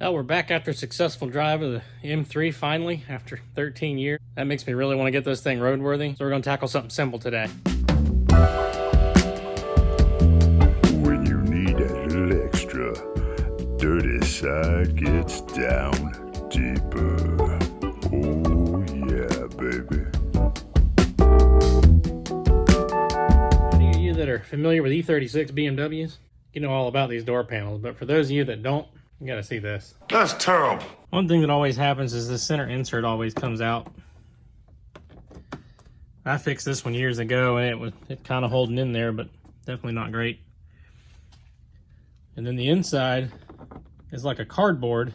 Well, we're back after a successful drive of the M3 finally, after 13 years. That makes me really want to get this thing roadworthy, so we're going to tackle something simple today. When you need a little extra, dirty side gets down deeper. Oh yeah, baby. Any of you that are familiar with E36 BMWs, you know all about these door panels, but for those of you that don't, you gotta see this. That's terrible. One thing that always happens is the center insert always comes out. I fixed this one years ago and it kind of holding in there, but definitely not great. And then the inside is like a cardboard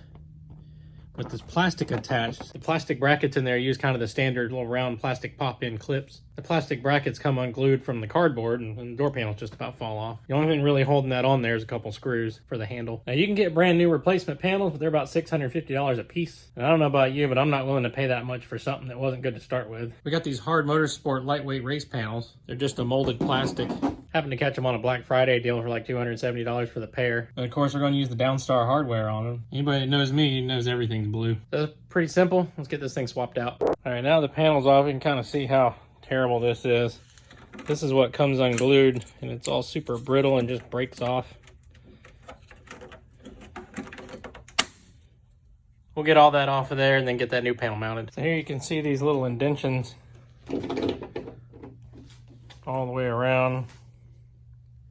with this plastic attached. The plastic brackets in there use kind of the standard little round plastic pop-in clips. The plastic brackets come unglued from the cardboard and the door panels just about fall off. The only thing really holding that on there is a couple screws for the handle. Now you can get brand new replacement panels, but they're about $650 a piece. And I don't know about you, but I'm not willing to pay that much for something that wasn't good to start with. We got these Hard Motorsport lightweight race panels. They're just a molded plastic. Happened to catch them on a Black Friday deal for like $270 for the pair. And of course, we're going to use the Downstar hardware on them. Anybody that knows me knows everything's blue. So it's pretty simple. Let's get this thing swapped out. All right, now the panel's off. You can kind of see how terrible this is. This is what comes unglued, and it's all super brittle and just breaks off. We'll get all that off of there and then get that new panel mounted. So here you can see these little indentions all the way around.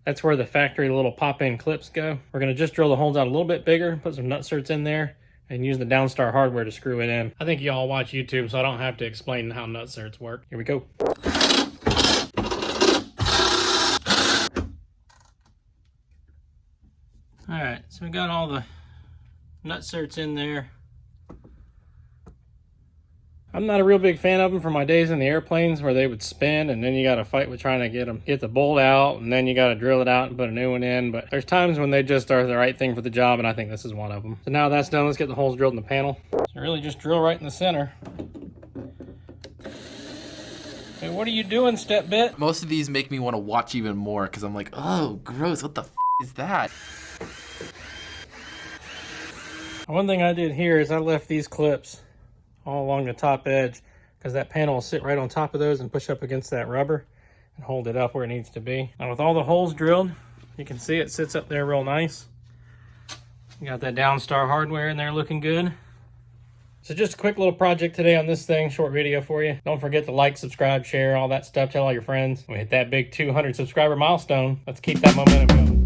That's where the factory little pop-in clips go. We're gonna just drill the holes out a little bit bigger, put some nut certs in there, and use the Downstar hardware to screw it in. I think y'all watch YouTube, so I don't have to explain how nut certs work. Here we go. All right, so we got all the nut certs in there. I'm not a real big fan of them from my days in the airplanes where they would spin and then you got to fight with trying to get the bolt out and then you got to drill it out and put a new one in. But there's times when they just are the right thing for the job, and I think this is one of them. So now that's done, let's get the holes drilled in the panel. So really just drill right in the center. Hey, what are you doing, step bit? Most of these make me want to watch even more because I'm like, oh, gross, what the f is that? One thing I did here is I left these clips all along the top edge because that panel will sit right on top of those and push up against that rubber and hold it up where it needs to be. Now with all the holes drilled, you can see it sits up there real nice. You got that Downstar hardware in there looking good. So just a quick little project today on this thing, short video for you. Don't forget to like, subscribe, share, all that stuff. Tell all your friends. We hit that big 200 subscriber milestone. Let's keep that momentum going.